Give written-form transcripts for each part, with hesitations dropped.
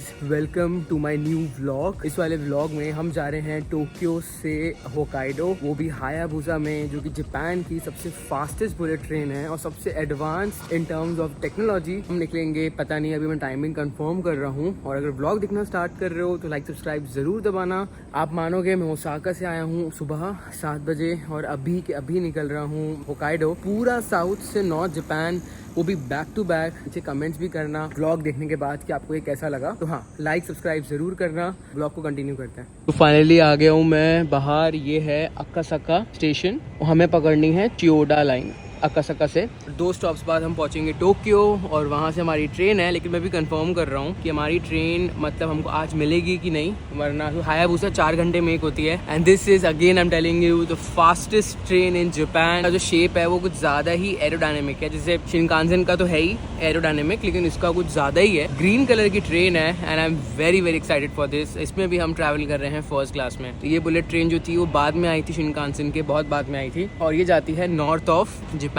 Guys, welcome to my new vlog. इस वाले vlog में हम जा रहे हैं टोक्यो से होकाइडो, वो भी हायाबुसा में, जो कि जापान की सबसे फास्टेस्ट बुलेट ट्रेन है और सबसे advance in terms of technology. हम निकलेंगे, पता नहीं, अभी मैं टाइमिंग कंफर्म कर रहा हूँ। और अगर व्लॉग देखना स्टार्ट कर रहे हो तो लाइक सब्सक्राइब जरूर दबाना। आप मानोगे, मैं ओसाका से आया हूँ सुबह 7 बजे और अभी निकल रहा हूँ होकाइडो। पूरा साउथ से नॉर्थ जापान, वो भी बैक टू बैक। नीचे कमेंट्स भी करना व्लॉग देखने के बाद कि आपको ये कैसा लगा। तो हाँ, लाइक सब्सक्राइब जरूर करना। व्लॉग को कंटिन्यू करते हैं। तो फाइनली आ गया हूँ मैं बाहर। ये है अकासाका स्टेशन, हमें पकड़नी है चियोडा लाइन अकासाका से। 2 स्टॉप्स बाद हम पहुंचेंगे टोक्यो और वहाँ से हमारी ट्रेन है। लेकिन मैं भी कंफर्म कर रहा हूँ कि हमारी ट्रेन मतलब हमको आज मिलेगी कि नहीं, वरना तो हायाबुसा 4 घंटे में एक होती है। And this is again I am telling you the fastest train in Japan. जो शेप है वो कुछ ज़्यादा ही एरोडायनेमिक है। जैसे शिनकानसेन का तो है ही एरोडायनेमिक, लेकिन इसका कुछ ज़्यादा ही है। ग्रीन कलर की ट्रेन है and I am very excited for this. इसमें भी हम ट्रैवल कर रहे हैं फर्स्ट क्लास में। तो ये बुलेट ट्रेन जो थी वो बाद में आई थी, शिनकानसेन के बहुत बाद में आई थी। और ये जाती है नॉर्थ ऑफ जापान।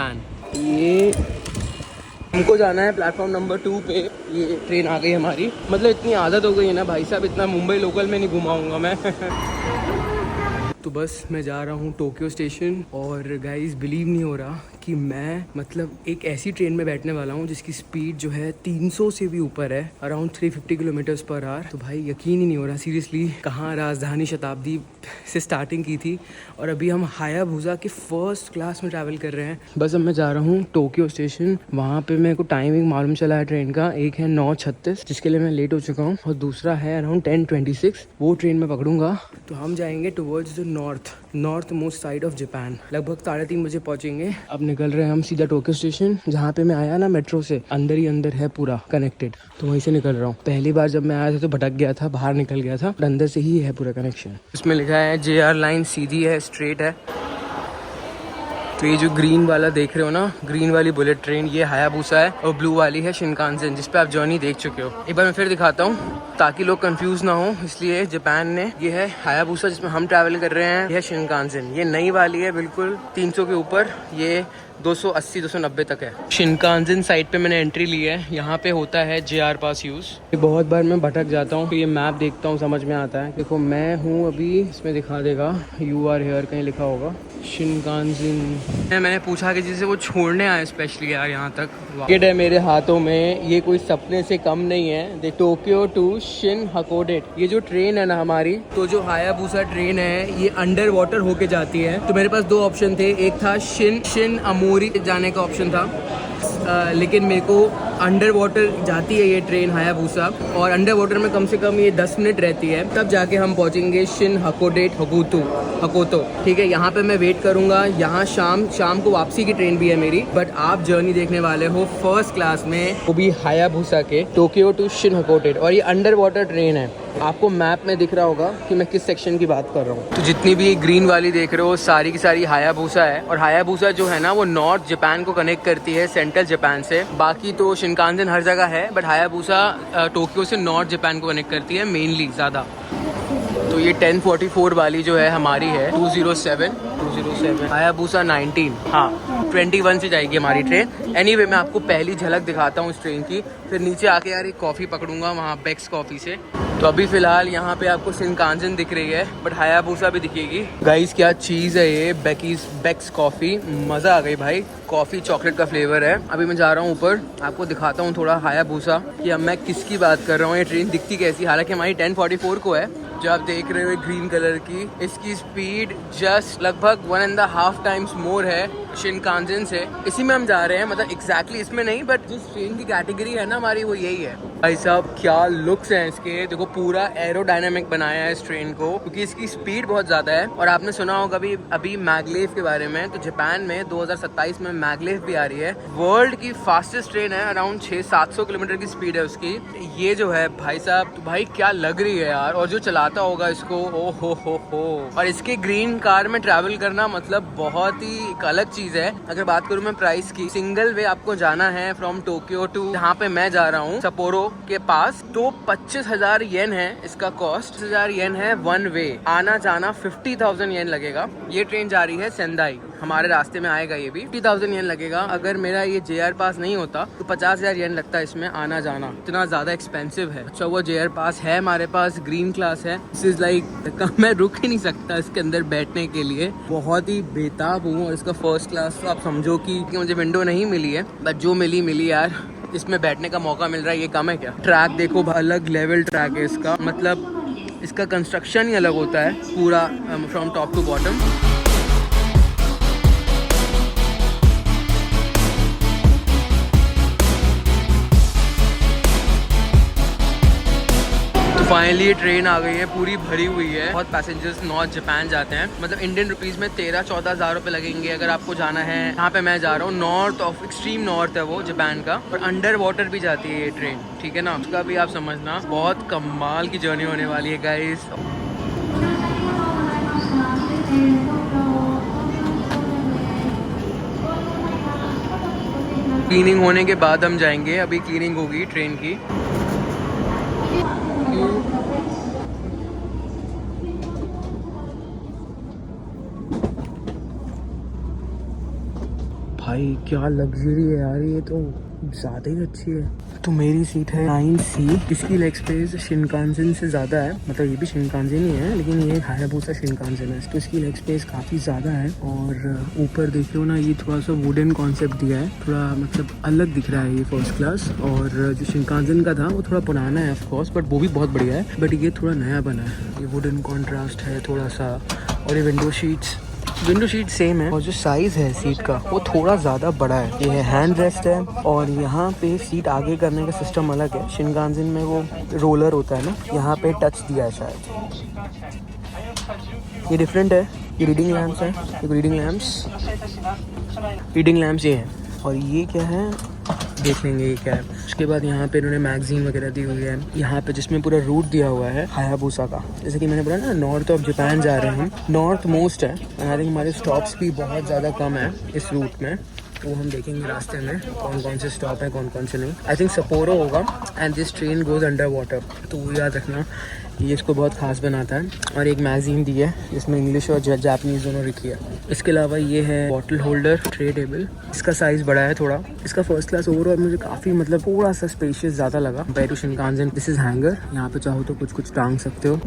ये हमको जाना है प्लेटफॉर्म नंबर 2 पे। ये ट्रेन आ गई हमारी। मतलब इतनी आदत हो गई है ना भाई साहब, इतना मुंबई लोकल में नहीं घुमाऊंगा मैं। तो बस मैं जा रहा हूँ टोक्यो स्टेशन। और गाइस, बिलीव नहीं हो रहा कि मैं मतलब एक ऐसी ट्रेन में बैठने वाला हूँ जिसकी स्पीड जो है 300 से भी ऊपर है, अराउंड 350 किलोमीटर्स पर आवर। तो भाई यकीन ही नहीं हो रहा सीरियसली, कहाँ राजधानी शताब्दी से स्टार्टिंग की थी और अभी हम हायाबुसा के फर्स्ट क्लास में ट्रैवल कर रहे हैं। बस अब मैं जा रहा हूँ टोक्यो स्टेशन। वहाँ पे मेरे को टाइमिंग मालूम चला है ट्रेन का। एक है 9:36 जिसके लिए मैं लेट हो चुका हूँ, और दूसरा है अराउंड 10:26। वो ट्रेन में पकड़ूंगा तो हम जाएंगे towards the north most side of Japan. लगभग 3:30 बजे पहुंचेंगे। अब निकल रहे हैं हम सीधा टोक्यो स्टेशन, जहाँ पे मैं आया ना मेट्रो से, अंदर ही अंदर है पूरा कनेक्टेड। तो वहीं से निकल रहा हूँ। पहली बार जब मैं आया था तो भटक गया था, बाहर निकल गया था, और अंदर से ही है पूरा कनेक्शन। इसमें लिखा है JR लाइन सीधी है, स्ट्रेट है। तो ये जो ग्रीन वाला देख रहे हो ना, ग्रीन वाली बुलेट ट्रेन, ये हायाबुसा है, और ब्लू वाली है शिनकानसेन, जिस पे आप जर्नी देख चुके हो। एक बार मैं फिर दिखाता हूँ ताकि लोग कंफ्यूज ना हो। इसलिए जापान ने, ये है हायाबुसा जिसमें हम ट्रैवल कर रहे हैं, ये है शिनकानसेन। ये नई वाली है, बिल्कुल 300 के ऊपर, ये 280-290 तक है। शिनकानसेन साइड पे मैंने एंट्री ली है। यहाँ पे होता है JR पास यूज। बहुत बार मैं भटक जाता हूँ तो ये मैप देखता हूँ, समझ में आता है। देखो मैं हूँ अभी, इसमें दिखा देगा You are here, कहीं लिखा होगा शिनकानसेन। मैंने पूछा कि जिसे वो छोड़ने आए स्पेशली यार यहाँ तक। टिकट है मेरे हाथों में, ये कोई सपने से कम नहीं है। दे टोक्यो टू शिन हकोडेट। ये जो ट्रेन है ना हमारी, तो जो हायाबुसा ट्रेन है ये अंडर वाटर होके जाती है। तो मेरे पास 2 ऑप्शन थे, एक था शिन अमोरी जाने का ऑप्शन था, लेकिन मेरे को अंडर वाटर जाती है ये ट्रेन हायाबुसा, और अंडर वाटर में कम से कम ये 10 मिनट रहती है। तब जाके हम पहुंचेंगे शिन हकोडेट हकोतो। ठीक है, यहाँ पे मैं वेट करूंगा। यहाँ शाम को वापसी की ट्रेन भी है मेरी। बट आप जर्नी देखने वाले हो फर्स्ट क्लास में, वो भी हायाबुसा के, टोक्यो टू शिन हकोडेट। और ये अंडर वाटर ट्रेन है। आपको मैप में दिख रहा होगा कि मैं किस सेक्शन की बात कर रहा हूँ। तो जितनी भी ग्रीन वाली देख रहे हो, सारी की सारी हायाबुसा है। और हायाबुसा जो है ना, वो नॉर्थ जापान को कनेक्ट करती है सेंट्रल जापान से। बाकी तो शिनकानसेन हर जगह है, बट हायाबुसा टोक्यो से नॉर्थ जापान को कनेक्ट करती है मेनली ज़्यादा। तो ये 1044 वाली जो है हमारी है 207 हायाबुसा 19। हाँ, 21 से जाएगी हमारी ट्रेन। एनीवे, मैं आपको पहली झलक दिखाता हूँ इस ट्रेन की, फिर नीचे आके यार एक कॉफ़ी पकड़ूंगा वहाँ बेक्स कॉफ़ी से। तो अभी फ़िलहाल यहाँ पे आपको शिनकानसेन दिख रही है, बट हायाबुसा भी दिखेगी। गाइस, क्या चीज़ है ये बेक्स कॉफ़ी। मज़ा आ गई भाई। कॉफ़ी चॉकलेट का फ्लेवर है। अभी मैं जा रहा हूँ ऊपर, आपको दिखाता हूँ थोड़ा हायाबुसा कि अब मैं किसकी बात कर रहा हूँ, ये ट्रेन दिखती कैसी। हालांकि हमारी 1044 को है, जो आप देख रहे हो ग्रीन कलर की। इसकी स्पीड जस्ट लगभग 1.5 टाइम्स मोर है शिनकानसेन से। इसी में हम जा रहे हैं, मतलब एग्जैक्टली इसमें नहीं, बट जिस ट्रेन की कैटेगरी है ना हमारी, वो यही है। भाई साहब, क्या लुक्स हैं इसके। देखो, पूरा एरोडायनामिक बनाया है इस ट्रेन को, क्योंकि इसकी स्पीड बहुत ज़्यादा है। और आपने सुना होगा अभी मैगलेव के बारे में। तो जापान में 2027 में मैगलेव भी आ रही है। वर्ल्ड की फास्टेस्ट ट्रेन है, अराउंड 600-700 किलोमीटर की स्पीड है उसकी। ये जो है भाई साहब, तो भाई क्या लग रही है यार। और जो चलाता होगा इसको, ओ हो। और इसके ग्रीन कार में ट्रैवल करना मतलब बहुत ही एक अलग चीज है। अगर बात करूं मैं प्राइस की, सिंगल वे आपको जाना है फ्रॉम टोक्यो टू जहाँ पे मैं जा रहा हूँ, सपोरो के पास, तो 25,000 येन है इसका कॉस्ट। 25,000 येन है वन वे। आना जाना 50,000 येन लगेगा। ये ट्रेन जा रही है सेंदाई। हमारे रास्ते में आएगा ये भी। 50,000 येन लगेगा। अगर मेरा ये JR पास नहीं होता तो 50,000 येन लगता है इसमें आना जाना, इतना ज़्यादा एक्सपेंसिव है। अच्छा वो JR पास है हमारे पास, ग्रीन क्लास है। दिस इज़ लाइक मैं रुक ही नहीं सकता इसके अंदर बैठने के लिए, बहुत ही बेताब हूँ। और इसका फर्स्ट क्लास तो आप समझो कि मुझे विंडो नहीं मिली है, बट जो मिली यार, इसमें बैठने का मौका मिल रहा है, ये कम है क्या। ट्रैक देखो, अलग लेवल ट्रैक है इसका, मतलब इसका कंस्ट्रक्शन ही अलग होता है पूरा from top to bottom. Finally train आ गई है, पूरी भरी हुई है। बहुत पैसेंजर्स नॉर्थ जापान जाते हैं, मतलब इंडियन रुपीस में 13-14 हज़ार रुपये लगेंगे अगर आपको जाना है। यहाँ पे मैं जा रहा हूँ नॉर्थ ऑफ, एक्सट्रीम नॉर्थ है वो जापान का, और अंडर वाटर भी जाती है ये ट्रेन, ठीक है ना। उसका भी आप समझना, बहुत कमाल की जर्नी होने वाली है गाइस। क्लीनिंग होने के बाद हम जाएंगे, अभी क्लीनिंग होगी ट्रेन की। भाई क्या लग्जरी है यार, ये तो ज़्यादा ही अच्छी है। तो मेरी सीट है 9C। इसकी लेग स्पेस शिनकानसेन से ज़्यादा है, मतलब ये भी शिनकानसेन ही है लेकिन ये हायाबुसा शिनकानसेन है, तो इसकी लेग स्पेस काफ़ी ज़्यादा है। और ऊपर देखियो ना, ये थोड़ा सा वुडन कॉन्सेप्ट दिया है, थोड़ा मतलब अलग दिख रहा है ये फर्स्ट क्लास। और जो शिनकानसेन का था वो थोड़ा पुराना है ऑफकोर्स, बट वो भी बहुत बढ़िया है, बट ये थोड़ा नया बना है। ये वुडन कॉन्ट्रास्ट है थोड़ा सा, और ये विंडो शीट सेम है। और जो साइज़ है सीट का वो थोड़ा ज़्यादा बड़ा है। ये हैंड रेस्ट है, और यहाँ पे सीट आगे करने का सिस्टम अलग है। शिनकानसेन में वो रोलर होता है ना, यहाँ पे टच दिया है शायद, ये डिफरेंट है। ये रीडिंग लैम्प्स है, रीडिंग लैम्प्स ये है। और ये क्या है देख लेंगे ये क्या है। उसके बाद यहाँ पे इन्होंने मैगजीन वगैरह दी हुई है यहाँ पे, जिसमें पूरा रूट दिया हुआ है हायाबुसा का। जैसे कि मैंने बोला ना, नॉर्थ ऑफ जापान जा रहे हैं हम, नॉर्थ मोस्ट है। आई थिंक हमारे स्टॉप्स भी बहुत ज़्यादा कम है इस रूट में, तो हम देखेंगे रास्ते में कौन कौन से स्टॉप है, कौन कौन से नहीं। आई थिंक सपोरो होगा, and this train goes under water, तो वो याद रखना, ये इसको बहुत ख़ास बनाता है। और एक मैगज़ीन दी है जिसमें इंग्लिश और जापानीज़ दोनों लिखी है। इसके अलावा ये है बॉटल होल्डर, ट्रे टेबल, इसका साइज़ बड़ा है थोड़ा। इसका फर्स्ट क्लास ओवरऑल मुझे काफ़ी मतलब थोड़ा सा स्पेशियस ज़्यादा लगा compare to Shinkansen. This is hangar, यहाँ पे चाहो तो कुछ टांग सकते हो।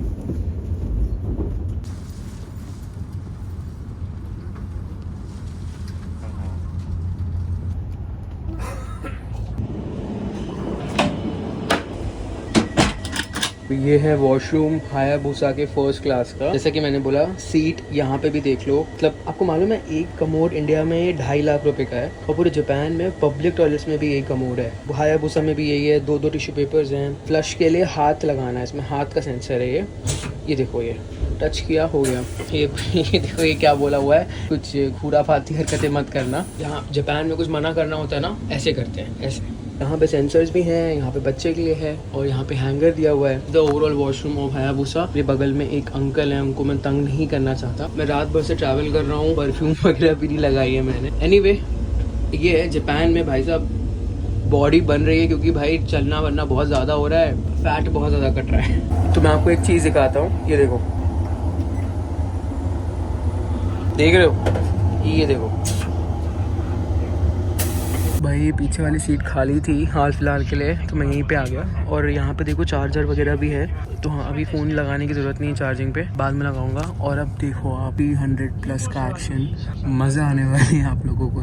ये है वॉशरूम हायाबुसा के फर्स्ट क्लास का। जैसा कि मैंने बोला, सीट यहाँ पे भी देख लो, मतलब आपको मालूम है एक कमोड इंडिया में 2.5 लाख रुपए का है, और पूरे जापान में पब्लिक टॉयलेट्स में भी यही कमोड है। हायाबुसा में भी यही है। 2 टिश्यू पेपर्स हैं। फ्लश के लिए हाथ लगाना है, इसमें हाथ का सेंसर है। ये देखो, ये टच किया हो गया। ये देखो, ये क्या बोला हुआ है, कुछ खुराफाती हरकतें मत करना। यहाँ जापान में कुछ मना करना होता है ना, ऐसे करते हैं, ऐसे। यहाँ पे सेंसर्स भी हैं, यहाँ पे बच्चे के लिए है, और यहाँ पे हैंगर दिया हुआ है। The overall washroom of Hayabusa. मेरे बगल में एक अंकल है, उनको मैं तंग नहीं करना चाहता। मैं रात भर से ट्रैवल कर रहा हूँ, परफ्यूम वगैरह भी नहीं लगाई है मैंने। एनीवे, ये है जापान में भाई साहब बॉडी बन रही है, क्योंकि भाई चलना वरना बहुत ज़्यादा हो रहा है, फैट बहुत ज़्यादा कट रहा है। तो मैं आपको एक चीज़ दिखाता हूँ, ये देखो, देख रहे हो, ये देखो भाई, पीछे वाली सीट खाली थी हाल फिलहाल के लिए, तो मैं यहीं पे आ गया। और यहाँ पे देखो चार्जर वगैरह भी है, तो हाँ अभी फ़ोन लगाने की ज़रूरत नहीं है चार्जिंग पे, बाद में लगाऊंगा। और अब देखो अभी 100+ का एक्शन, मज़ा आने वाली है आप लोगों को।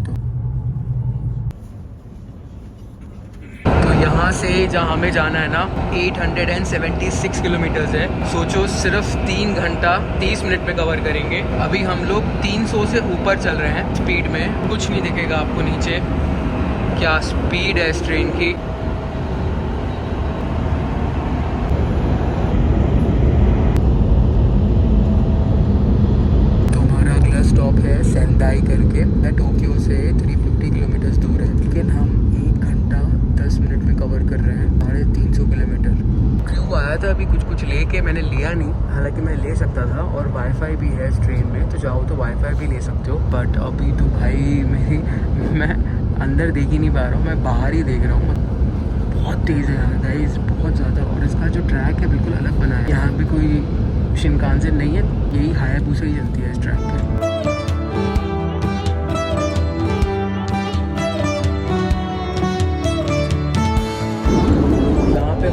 तो यहाँ से जहाँ हमें जाना है ना, 876 किलोमीटर्स है। सोचो सिर्फ 3 घंटा 30 मिनट में कवर करेंगे। अभी हम लोग 300 से ऊपर चल रहे हैं स्पीड में, कुछ नहीं दिखेगा आपको नीचे। क्या स्पीड है इस ट्रेन की। तो हमारा अगला स्टॉप है सेंदाई करके, टोक्यो से 350 किलोमीटर दूर है, लेकिन हम 1 घंटा 10 मिनट में कवर कर रहे हैं 350 किलोमीटर। क्रू आया था अभी कुछ लेके, मैंने लिया नहीं, हालांकि मैं ले सकता था। और वाईफाई भी है इस ट्रेन में, तो चाहो तो वाईफाई भी ले सकते हो। बट अभी तो भाई मैं अंदर देख ही नहीं पा रहा हूँ, मैं बाहर ही देख रहा हूँ। बहुत तेज़ है यहाँ गाइस, बहुत ज़्यादा। और इसका जो ट्रैक है बिल्कुल अलग बना है, यहाँ पे कोई शिनकानसेन नहीं है, यही हायाबुसा ही चलती है इस ट्रैक पर।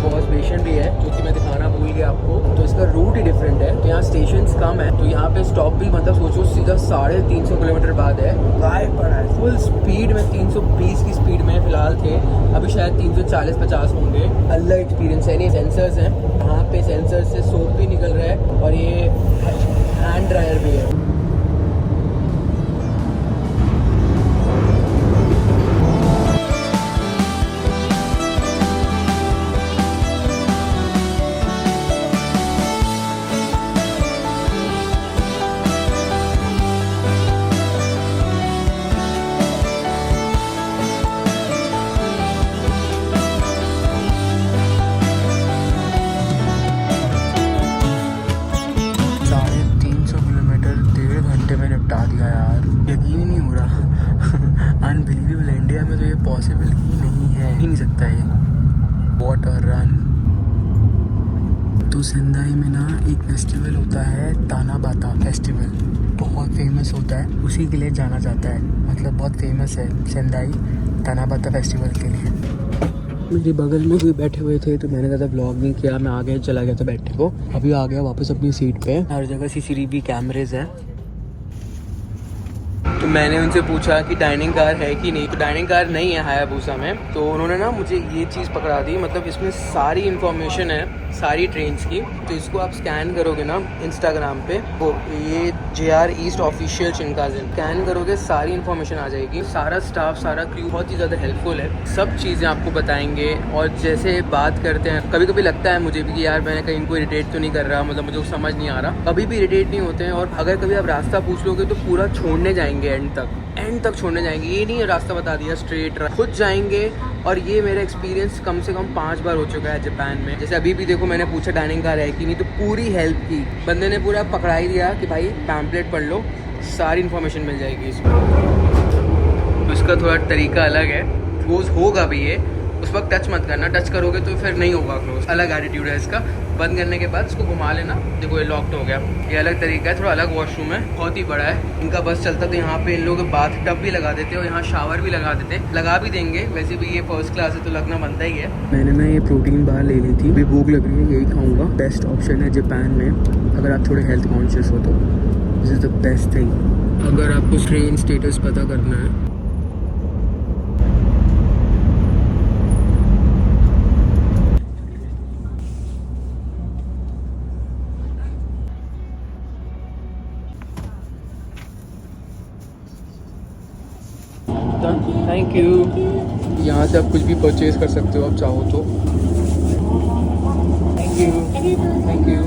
बॉस बेशन भी है जो कि मैं दिखाना भूल गया आपको। तो इसका रूट ही डिफरेंट है, तो यहाँ स्टेशंस कम है, तो यहाँ पे स्टॉप भी मतलब सोचो सीधा 350 किलोमीटर बाद है। गायब पड़ा है फुल स्पीड में, 320 की स्पीड में फिलहाल थे, अभी शायद 340-50 होंगे। अलग एक्सपीरियंस है। नहीं सेंसर्स हैं यहाँ पे, सेंसर से सोप भी निकल रहा है और ये हैंड ड्रायर भी है। 350 किलोमीटर 1.5 घंटे में निपटा दिया यार, यकीन ही नहीं हो रहा। अनबिलीवेबल, इंडिया में तो ये पॉसिबल ही नहीं है, ही नहीं सकता ये। What a run. तो सेंदाई में ना एक फेस्टिवल होता है, ताना बाता फेस्टिवल, बहुत फेमस होता है, उसी के लिए जाना जाता है, मतलब बहुत फेमस है सेंदाई ताना बाता फेस्टिवल के लिए। मेरे बगल में कोई बैठे हुए थे तो मैंने ज़्यादा ब्लॉग नहीं किया, मैं आगे चला गया था बैठने को, अभी आ गया वापस अपनी सीट पे। हर जगह CCTV कैमरेज हैं। तो मैंने उनसे पूछा कि डाइनिंग कार है कि नहीं, तो डाइनिंग कार नहीं है हायाबुसा में। तो उन्होंने ना मुझे ये चीज़ पकड़ा दी, मतलब इसमें सारी इन्फॉर्मेशन है सारी ट्रेन्स की। तो इसको आप स्कैन करोगे ना इंस्टाग्राम पे, वो ये JR east official Shinkansen, scan करोगे सारी इन्फॉर्मेशन आ जाएगी। सारा स्टाफ, सारा क्रू बहुत ही ज़्यादा हेल्पफुल है, सब चीज़ें आपको बताएंगे। और जैसे बात करते हैं, कभी कभी लगता है मुझे भी कि यार मैंने कहीं को इरिटेट तो नहीं कर रहा, मतलब मुझे समझ नहीं आ रहा, कभी भी इरिटेट नहीं होते हैं। और अगर कभी आप रास्ता पूछ लोगे तो पूरा छोड़ने जाएंगे, एंड तक छोड़ने जाएंगे। ये नहीं है रास्ता बता दिया स्ट्रेट, खुद जाएंगे। और ये मेरा एक्सपीरियंस कम से कम 5 बार हो चुका है जापान में। जैसे अभी भी देखो, मैंने पूछा डाइनिंग कार है कि नहीं, तो पूरी हेल्प की, बंदे ने पूरा पकड़ा ही दिया कि भाई पैम्पलेट पढ़ लो, सारी इन्फॉर्मेशन मिल जाएगी इसमें। तो इसका थोड़ा तरीका अलग है, क्लोज होगा भी ये, उस वक्त टच मत करना, टच करोगे तो फिर नहीं होगा क्लोज, अलग एटीट्यूड है इसका। बंद करने के बाद इसको घुमा लेना, देखो ये लॉक्ड हो गया। ये अलग तरीका है, थोड़ा अलग वॉशरूम है, बहुत ही बड़ा है। इनका बस चलता तो यहाँ पे इन लोग बाथ टब भी लगा देते और यहाँ शावर भी लगा देते, लगा भी देंगे। वैसे भी ये फर्स्ट क्लास है तो लगना बनता ही है। मैंने ना ये प्रोटीन बार ले ली थी, अभी भूख लग रही है, यही खाऊंगा। बेस्ट ऑप्शन है जापान में अगर आप थोड़े हेल्थ कॉन्शियस हो तो, this is the best thing. अगर आपको ट्रेन स्टेटस पता करना है, थैंक यू। यहाँ से आप कुछ भी परचेज कर सकते हो आप चाहो तो। Thank you.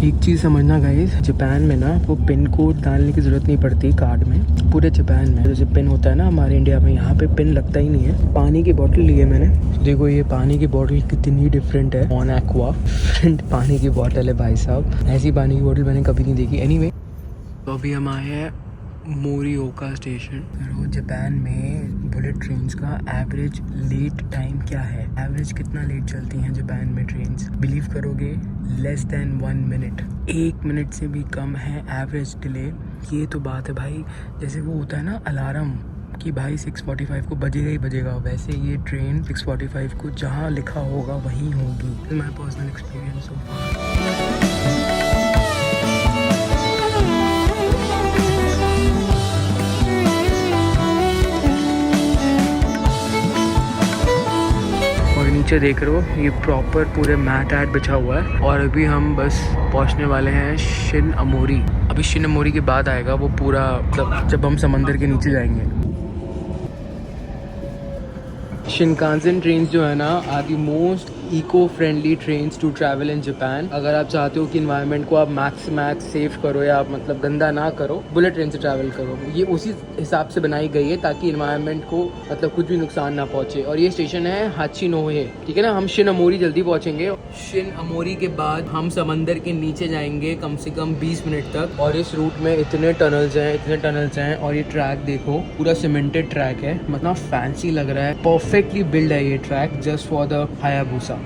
एक चीज़ समझना गाइस, जापान में ना वो पिन कोड डालने की ज़रूरत नहीं पड़ती कार्ड में, पूरे जापान में। जैसे पिन होता है ना हमारे इंडिया में, यहाँ पे पिन लगता ही नहीं है। पानी की बोतल ली है मैंने, देखो ये पानी की बोतल कितनी डिफरेंट है, ऑन एक्वा डिफरेंट पानी की बोतल है भाई साहब, ऐसी पानी की बोतल मैंने कभी नहीं देखी। एनीवे, तो अभी हम आए हैं मोरिओका स्टेशन। तो जापान में बुलेट ट्रेन्स का एवरेज लेट टाइम क्या है, एवरेज कितना लेट चलती हैं जापान में ट्रेन्स, बिलीव करोगे लेस देन 1 मिनट, 1 मिनट से भी कम है एवरेज डिले। ये तो बात है भाई, जैसे वो होता है ना अलार्म कि भाई 6:45 को बजेगा ही बजेगा, वैसे ये ट्रेन 6:45 को जहाँ लिखा होगा वहीं होगी। माई पर्सनल एक्सपीरियंस सो फार। नीचे देख रहे हो ये प्रॉपर पूरे मैट ऐट बिछा हुआ है। और अभी हम बस पहुंचने वाले हैं शिनअमोरी। अभी शिनअमोरी के बाद आएगा वो पूरा, मतलब जब हम समंदर के नीचे जाएंगे। शिनकानसेन ट्रेन्स जो है ना are the most eco friendly trains to travel in Japan. अगर आप चाहते हो कि इन्वायरमेंट को आप मैक्स सेव करो या आप मतलब गंदा ना करो, बुलेट ट्रेन से ट्रैवल करो। ये उसी हिसाब से बनाई गई है ताकि इन्वायरमेंट को मतलब कुछ भी नुकसान ना पहुंचे। और ये स्टेशन है हाचिनोहे, ठीक है ना। हम शिनअमोरी जल्दी पहुंचेंगे। शिनअमोरी के बाद हम समंदर के नीचे जाएंगे कम से कम 20 मिनट तक। और इस रूट में इतने टनल्स हैं और ये ट्रैक देखो पूरा सीमेंटेड ट्रैक है, मतलब फैंसी लग रहा है, परफेक्टली बिल्ड है ये track just for the Hayabusa.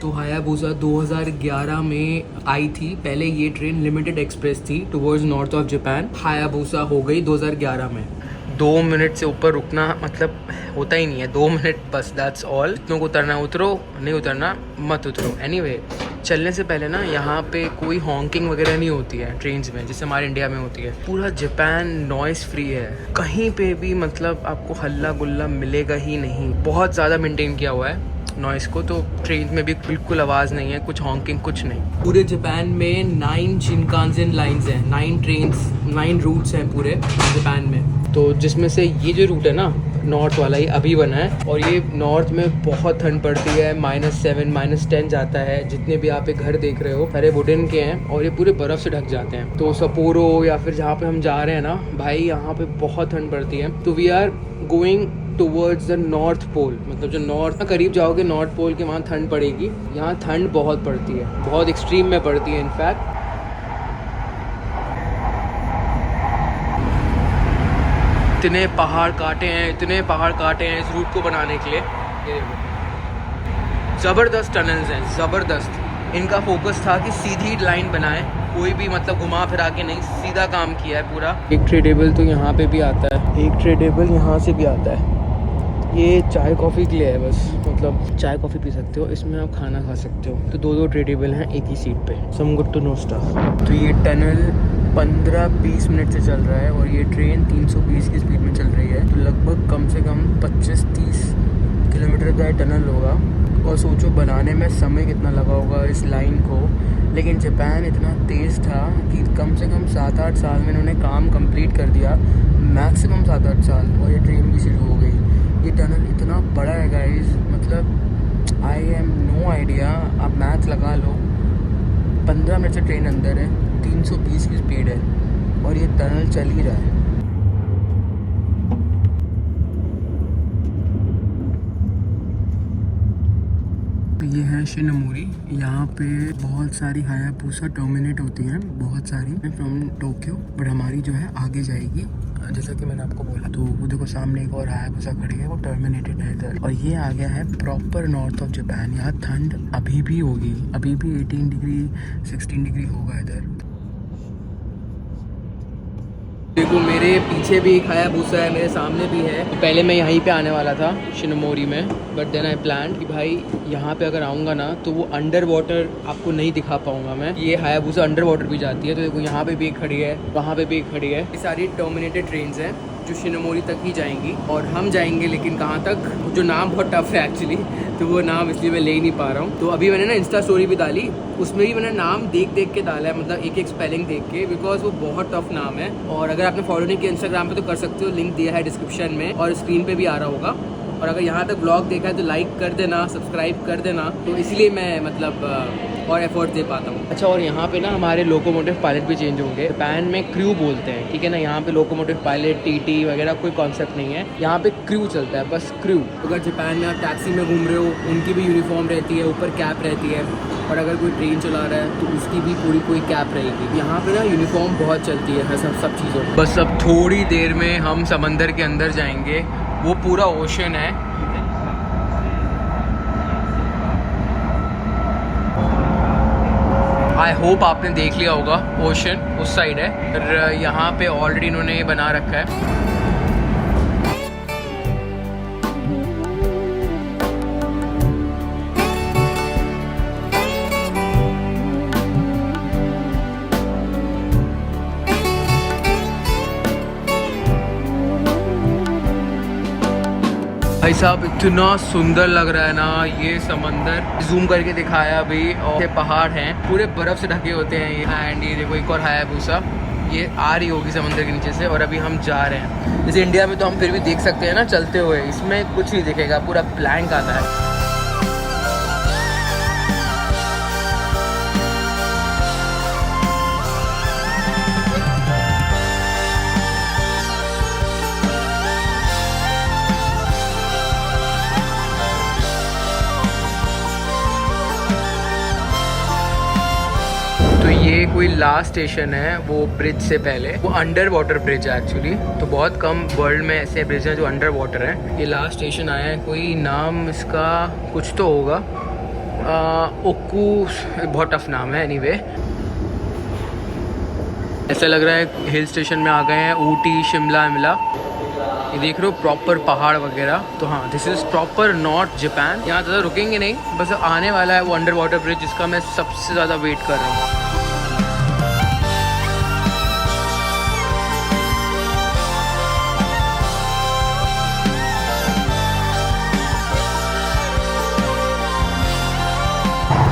तो हायाबुसा 2011 में आई थी। पहले ये ट्रेन लिमिटेड एक्सप्रेस थी towards north of Japan, Hayabusa हो गई 2011 में। मिनट से ऊपर रुकना मतलब होता ही नहीं है, 2 मिनट बस, दैट्स ऑल। जितनों को उतरना उतरो, नहीं उतरना मत उतरो। एनीवे, चलने से पहले ना यहाँ पे कोई हॉन्किंग वगैरह नहीं होती है ट्रेन्स में, जैसे हमारे इंडिया में होती है। पूरा जापान नॉइस फ्री है, कहीं पे भी मतलब आपको हल्ला गुल्ला मिलेगा ही नहीं। बहुत ज़्यादा मेंटेन किया हुआ है नॉइस को, तो ट्रेन में भी बिल्कुल आवाज़ नहीं है, कुछ हॉन्किंग कुछ नहीं। पूरे जापान में 9 शिनकानसेन लाइन्स हैं, 9 रूट्स हैं पूरे जापान में। तो जिसमें से ये जो रूट है ना नॉर्थ वाला, ये अभी बना है, और ये नॉर्थ में बहुत ठंड पड़ती है, -7 -10 जाता है। जितने भी आप घर देख रहे हो सारे वुडन के हैं और ये पूरे बर्फ़ से ढक जाते हैं। तो सपोरो या फिर जहाँ पे हम जा रहे हैं ना भाई, यहाँ पे बहुत ठंड पड़ती है। तो we are going towards the North Pole, मतलब जो नॉर्थ करीब जाओगे नॉर्थ पोल के, वहाँ ठंड पड़ेगी। यहाँ ठंड बहुत पड़ती है, बहुत एक्सट्रीम में पड़ती है इनफैक्ट। इतने पहाड़ काटे हैं इस रूट को बनाने के लिए। ये देखो, ज़बरदस्त टनल्स हैं, ज़बरदस्त। इनका फोकस था कि सीधी लाइन बनाएं, कोई भी मतलब घुमा फिरा के नहीं, सीधा काम किया है पूरा। एक ट्रेडेबल तो यहाँ पे भी आता है, एक ट्रेडेबल यहाँ से भी आता है। ये चाय कॉफ़ी के लिए है बस, मतलब चाय कॉफ़ी पी सकते हो, इसमें आप खाना खा सकते हो। तो 2 ट्रेडेबल हैं एक ही सीट पे। Some good to know stuff. तो ये टनल 15-20 मिनट से चल रहा है और ये ट्रेन 320 की स्पीड में चल रही है। तो लगभग कम से कम 25-30 किलोमीटर का टनल होगा। और सोचो बनाने में समय कितना लगा होगा इस लाइन को। लेकिन जापान इतना तेज़ था कि कम से कम 7-8 साल में इन्होंने काम कंप्लीट कर दिया, मैक्सिमम 7-8 साल, और ये ट्रेन भी शुरू हो गई। ये टनल इतना बड़ा है गाइस, मतलब आई एम नो आइडिया। आप मैथ लगा लो, 15 मिनट से ट्रेन अंदर है, 320 की स्पीड है और ये टनल चल ही रहा है। ये है शिनमोरी। यहाँ पे बहुत सारी हायाबुसा टर्मिनेट होती हैं, बहुत सारी फ्रॉम टोक्यो, बट हमारी जो है आगे जाएगी, जैसा कि मैंने आपको बोला। तो वो देखो सामने एक और हायाबुसा खड़ी है, वो टर्मिनेटेड है इधर। और ये आ गया है प्रॉपर नॉर्थ ऑफ जापान। यहाँ ठंड अभी भी होगी, अभी भी 18 डिग्री 16 डिग्री होगा इधर। देखो मेरे पीछे भी एक हायाबुसा है, मेरे सामने भी है। तो पहले मैं यहीं पे आने वाला था शिनमोरी में, बट देन आई प्लान कि भाई यहाँ पे अगर आऊँगा ना तो वो अंडर वाटर आपको नहीं दिखा पाऊँगा मैं। ये हायाबुसा अंडर वाटर भी जाती है। तो देखो यहाँ पे भी एक खड़ी है, वहाँ पे भी एक खड़ी है। ये सारी टर्मिनेटेड ट्रेन्स हैं जो शिनमोरी तक ही जाएंगी, और हम जाएंगे लेकिन कहाँ तक, जो नाम बहुत टफ है एक्चुअली, तो वो नाम इसलिए मैं ले नहीं पा रहा हूँ। तो अभी मैंने ना इंस्टा स्टोरी भी डाली, उसमें भी मैंने नाम देख के डाला है, मतलब एक स्पेलिंग देख के, बिकॉज वो बहुत टफ नाम है। और अगर आपने फॉलो नहीं किया इंस्टाग्राम पे तो कर सकते हो, लिंक दिया है डिस्क्रिप्शन में और स्क्रीन पे भी आ रहा होगा। और अगर यहाँ तक ब्लॉग देखा है तो लाइक कर देना, सब्सक्राइब कर देना। तो इसलिए मैं मतलब और एफर्ट दे पाता हूँ। अच्छा, और यहाँ पे ना हमारे लोकोमोटिव पायलट भी चेंज होंगे। जापान में क्रू बोलते हैं, ठीक है ना। यहाँ पे लोकोमोटिव पायलट टीटी वगैरह कोई कॉन्सेप्ट नहीं है, यहाँ पे क्रू चलता है, बस क्रू। अगर जापान में आप टैक्सी में घूम रहे हो, उनकी भी यूनिफॉर्म रहती है, ऊपर कैप रहती है। और अगर कोई ट्रेन चला रहा है तो उसकी भी पूरी कोई कैप रहेगी। यहाँ पे ना यूनिफॉर्म बहुत चलती है सब चीज़ों। बस अब थोड़ी देर में हम समंदर के अंदर जाएंगे, वो पूरा ओशन है। आई होप आपने देख लिया होगा, ओशन उस साइड है। यहाँ पे ऑलरेडी इन्होंने ये बना रखा है। भाई साहब इतना सुंदर लग रहा है ना ये समंदर, जूम करके दिखाया अभी। और ये पहाड़ हैं पूरे बर्फ से ढके होते हैं ये। एंड ये देखो एक और हायाबुसा, ये आ रही होगी समंदर के नीचे से, और अभी हम जा रहे हैं। जैसे इंडिया में तो हम फिर भी देख सकते हैं ना चलते हुए, इसमें कुछ नहीं दिखेगा, पूरा ब्लैंक आता है। ये कोई लास्ट स्टेशन है, वो ब्रिज से पहले, वो अंडर वाटर ब्रिज है एक्चुअली। तो बहुत कम वर्ल्ड में ऐसे ब्रिज हैं जो अंडर वाटर हैं। ये लास्ट स्टेशन आया है, कोई नाम इसका कुछ तो होगा, ओकू, बहुत टफ नाम है। एनीवे ऐसा लग रहा है हिल स्टेशन में आ गए हैं, ऊटी शिमला विमला। ये देख रहे हो प्रॉपर पहाड़ वगैरह। तो हाँ, this is proper north Japan. यहाँ ज़्यादा रुकेंगे नहीं, बस आने वाला है वो अंडर वाटर ब्रिज जिसका मैं सबसे ज़्यादा वेट कर रहा हूँ।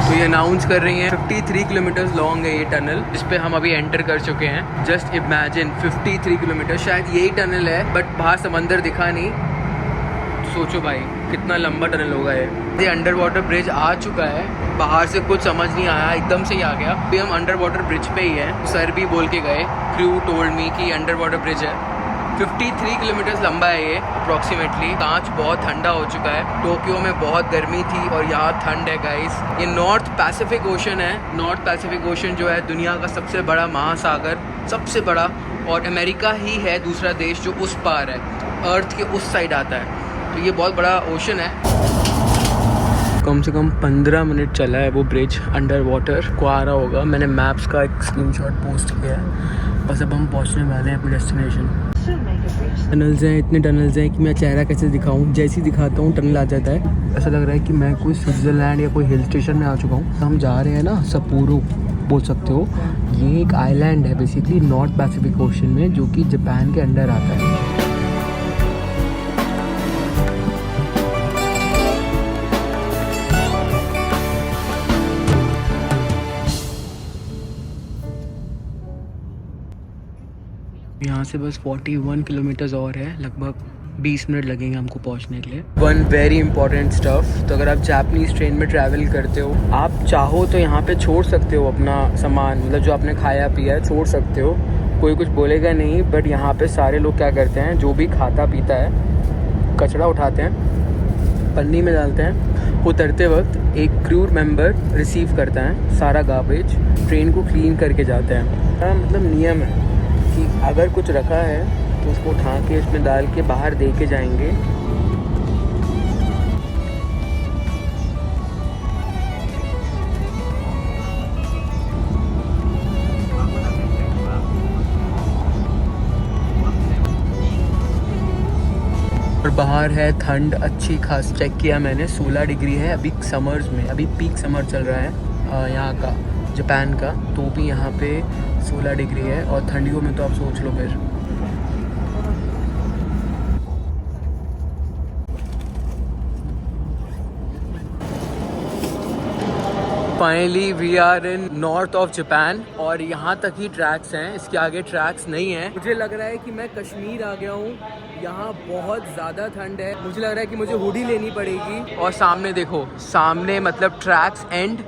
तो ये अनाउंस कर रही हैं 53 किलोमीटर लॉन्ग है ये टनल, जिस पे हम अभी एंटर कर चुके हैं। जस्ट इमेजिन 53 किलोमीटर, शायद यही टनल है बट बाहर समंदर दिखा नहीं। तो सोचो भाई कितना लंबा टनल होगा ये अंडर वाटर ब्रिज आ चुका है। बाहर से कुछ समझ नहीं आया, एकदम से ही आ गया। अभी हम अंडर वाटर ब्रिज पे ही हैं। सर भी बोल के गए, क्रू टोल्ड मी कि अंडर वाटर ब्रिज है। 53 किलोमीटर लंबा है ये अप्रॉक्सीमेटली। कांच बहुत ठंडा हो चुका है। टोक्यो में बहुत गर्मी थी और यहाँ ठंड है गाइस। ये नॉर्थ पैसिफिक ओशन है। नॉर्थ पैसिफिक ओशन जो है दुनिया का सबसे बड़ा महासागर, सबसे बड़ा, और अमेरिका ही है दूसरा देश जो उस पार है, अर्थ के उस साइड आता है। तो ये बहुत बड़ा ओशन है। कम से कम 15 मिनट चला है वो ब्रिज अंडर वाटर को आ रहा होगा। मैंने मैप्स का एक स्क्रीनशॉट पोस्ट किया है। बस अब हम पहुंचने वाले हैं अपने डेस्टिनेशन। टनल्स हैं, इतने टनल्स हैं कि मैं चेहरा कैसे दिखाऊं। जैसे ही दिखाता हूँ टनल आ जाता है। ऐसा लग रहा है कि मैं कोई स्विट्ज़रलैंड या कोई हिल स्टेशन में आ चुका हूँ। हम जा रहे हैं ना सप्पोरो बोल सकते हो। ये एक आइलैंड है बेसिकली नॉर्थ पैसिफिक ओशन में, जो कि जापान के अंडर आता है। यहाँ से बस 41 किलोमीटर्स और है, लगभग 20 मिनट लगेंगे हमको पहुँचने के लिए। वन वेरी इंपॉर्टेंट स्टफ, तो अगर आप जापानीज़ ट्रेन में ट्रैवल करते हो, आप चाहो तो यहाँ पे छोड़ सकते हो अपना सामान, मतलब जो आपने खाया पिया है छोड़ सकते हो, कोई कुछ बोलेगा नहीं। बट यहाँ पे सारे लोग क्या करते हैं, जो भी खाता पीता है कचरा उठाते हैं, पन्नी में डालते हैं। उतरते वक्त एक क्रू मेंबर रिसीव करता है सारा गार्बेज, ट्रेन को क्लीन करके जाते हैं। मतलब नियम है कि अगर कुछ रखा है तो उसको उठा के इसमें डाल के बाहर दे के जाएंगे। और बाहर है ठंड अच्छी खास, चेक किया मैंने 16 डिग्री है अभी समर्स में। अभी पीक समर चल रहा है यहाँ का, जापान का, तो भी यहाँ पे 16 डिग्री है। और ठंडियों में तो आप सोच लो फिर। Finally we are in north of Japan और यहाँ तक ही ट्रैक्स हैं, इसके आगे ट्रैक्स नहीं हैं। मुझे लग रहा है कि मैं कश्मीर आ गया हूँ। यहाँ बहुत ज़्यादा ठंड है। मुझे लग रहा है कि मुझे हुडी लेनी पड़ेगी। और सामने देखो, सामने मतलब ट्रैक्स एंड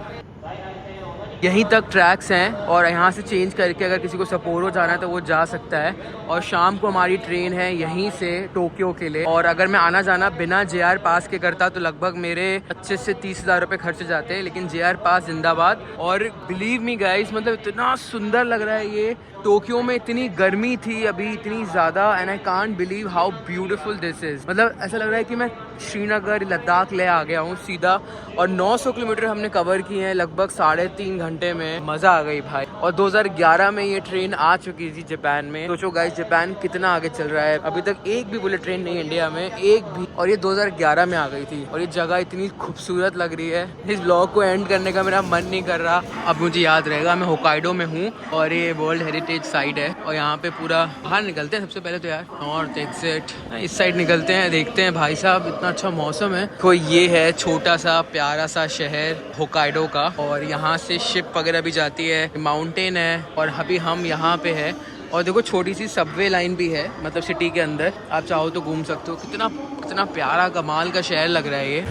यहीं तक ट्रैक्स हैं। और यहाँ से चेंज करके अगर किसी को सपोरो जाना है तो वो जा सकता है। और शाम को हमारी ट्रेन है यहीं से टोक्यो के लिए। और अगर मैं आना जाना बिना JR पास के करता तो लगभग मेरे 25 से 30 हज़ार रुपये खर्च जाते हैं। लेकिन JR पास जिंदाबाद। और बिलीव मी गाइस, मतलब इतना सुंदर लग रहा है ये। टोक्यो में इतनी गर्मी थी अभी, इतनी ज़्यादा, and I can't believe how beautiful this is. मतलब ऐसा लग रहा है कि मैं श्रीनगर लद्दाख ले आ गया हूँ सीधा। और 900 किलोमीटर हमने कवर किए हैं लगभग 3.5 घंटे में। मज़ा आ गई भाई। और 2011 में ये ट्रेन आ चुकी थी जापान में। सोचो गाइस जापान कितना आगे चल रहा है। अभी तक एक भी बुलेट ट्रेन नहीं इंडिया में, एक भी। और ये 2011 में आ गई थी। और ये जगह इतनी खूबसूरत लग रही है। इस ब्लॉग को एंड करने का मेरा मन नहीं कर रहा। अब मुझे याद रहेगा मैं होकाइडो में हूँ और ये वर्ल्ड हेरिटेज साइट है। और यहाँ पे पूरा बाहर निकलते हैं सबसे पहले तो यार, नॉर्थ एग्जिट इस साइड निकलते हैं, देखते हैं भाई साहब इतना अच्छा मौसम है। तो ये है छोटा सा प्यारा सा शहर होकाइडो का। और यहाँ से शिप वगैरह भी जाती है, माउंटेन है। और अभी हम यहाँ पे है। और देखो छोटी सी सबवे लाइन भी है, मतलब सिटी के अंदर आप चाहो तो घूम सकते हो। कितना प्यारा कमाल का शहर लग रहा है ये।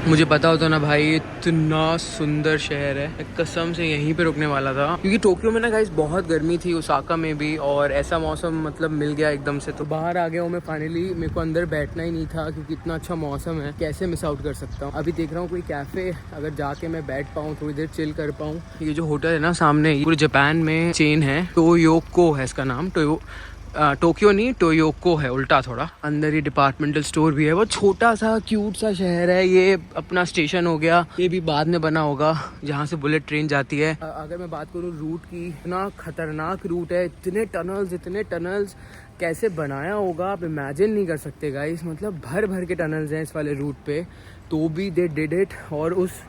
मुझे पता होता ना भाई, इतना सुंदर शहर है, कसम से यहीं पे रुकने वाला था। क्योंकि टोक्यो में ना गाइस बहुत गर्मी थी, ओसाका में भी, और ऐसा मौसम मतलब मिल गया एकदम से। तो बाहर आ गया हूँ मैं फाइनली। मेरे को अंदर बैठना ही नहीं था क्योंकि इतना अच्छा मौसम है, कैसे मिस आउट कर सकता हूँ। अभी देख रहा हूँ कोई कैफ़े अगर जाके मैं बैठ पाऊँ, थोड़ी देर चिल कर पाऊँ। ये जो होटल है ना सामने, पूरे जापान में चेन है, टोयोको है इसका नाम। टोक्यो नहीं, टोयोको है, उल्टा थोड़ा। अंदर ही डिपार्टमेंटल स्टोर भी है। बहुत छोटा सा क्यूट सा शहर है। ये अपना स्टेशन हो गया, ये भी बाद में बना होगा जहाँ से बुलेट ट्रेन जाती है। अगर मैं बात करूँ रूट की, इतना खतरनाक रूट है, इतने टनल्स कैसे बनाया होगा आप इमेजिन नहीं कर सकते गाइस। मतलब भर भर के टनल्स हैं इस वाले रूट पे, तो भी दे डिड इट। और उस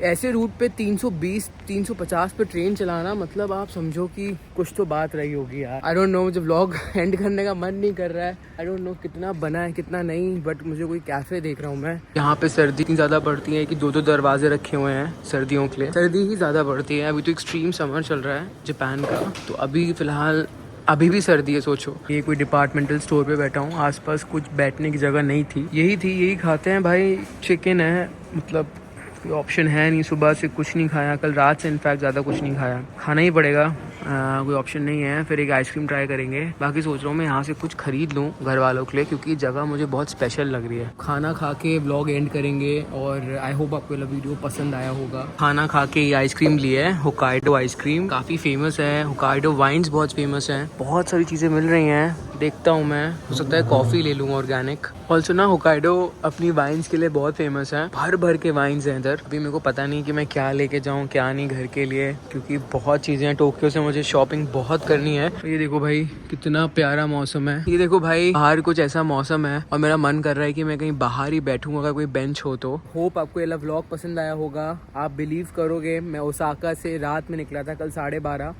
ऐसे रूट पे 320-350 पे ट्रेन चलाना, मतलब आप समझो कि कुछ तो बात रही होगी यार। आई डोंट नो, मुझे व्लॉग एंड करने का मन नहीं कर रहा है। आई डोंट नो कितना बना है कितना नहीं, बट मुझे कोई कैफे देख रहा हूँ मैं। यहाँ पे सर्दी इतनी ज़्यादा पड़ती है कि 2-2 दरवाजे रखे हुए हैं सर्दियों के लिए। सर्दी ही ज़्यादा पड़ती है। अभी तो एक्सट्रीम समर चल रहा है जापान का, तो अभी फ़िलहाल अभी भी सर्दी है। सोचो, ये कोई डिपार्टमेंटल स्टोर पे बैठा हूँ, आसपास कुछ बैठने की जगह नहीं थी, यही खाते हैं भाई। चिकन है, मतलब कोई ऑप्शन है नहीं। सुबह से कुछ नहीं खाया, कल रात से इनफैक्ट ज़्यादा कुछ नहीं खाया, खाना ही पड़ेगा। कोई ऑप्शन नहीं है। फिर एक आइसक्रीम ट्राई करेंगे। बाकी सोच रहा हूँ मैं यहाँ से कुछ खरीद लूँ घर वालों के लिए, क्योंकि जगह मुझे बहुत स्पेशल लग रही है। खाना खा के व्लॉग एंड करेंगे और आई होप आपको ये वीडियो पसंद आया होगा। खाना खा के ये आइसक्रीम ली है, होकाइडो आइसक्रीम, काफ़ी फेमस है। होकाइडो वाइन्स बहुत फेमस हैं, बहुत सारी चीज़ें मिल रही हैं। देखता हूँ मैं, हो सकता है कॉफ़ी ले लूँ ऑर्गेनिक। ऑल्सो ना होकाइडो अपनी वाइन्स के लिए बहुत फेमस है, भर भर के वाइन्स हैं इधर। अभी मेरे को पता नहीं कि मैं क्या लेके जाऊँ क्या नहीं घर के लिए, क्योंकि बहुत चीज़ें हैं। टोक्यो से मुझे शॉपिंग बहुत करनी है। तो ये देखो भाई कितना प्यारा मौसम है। ये देखो भाई बाहर कुछ ऐसा मौसम है और मेरा मन कर रहा है कि मैं कहीं बाहर ही बैठूं, अगर कोई बेंच हो तो। होप आपको ये व्लॉग पसंद आया होगा। आप बिलीव करोगे, मैं ओसाका से रात में निकला था कल 12:30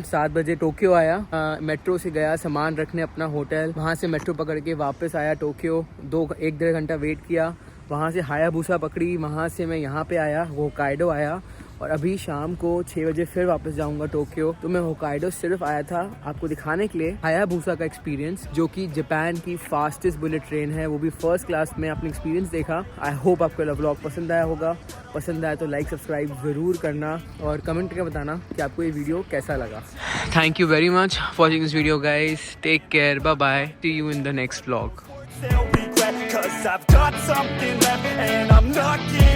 7 बजे टोक्यो आया। मेट्रो से गया सामान रखने अपना होटल, वहाँ से मेट्रो पकड़ के वापस आया टोक्यो। 1-1.5 घंटा वेट किया, वहाँ से हायाबुसा पकड़ी, वहाँ से मैं यहाँ पे आया, होकाइडो आया। और अभी शाम को 6 बजे फिर वापस जाऊंगा टोक्यो। तो मैं होकाइडो सिर्फ आया था आपको दिखाने के लिए हायाबुसा का एक्सपीरियंस, जो कि जापान की फास्टेस्ट बुलेट ट्रेन है, वो भी फर्स्ट क्लास में अपने एक्सपीरियंस देखा। आई होप आपको ये व्लॉग पसंद आया होगा। पसंद आया तो लाइक सब्सक्राइब ज़रूर करना और कमेंट करके बताना कि आपको ये वीडियो कैसा लगा। Thank you very much for watching this video guys. Take care, bye bye, see you in the next vlog. 'Cause I've got something left and I'm not giving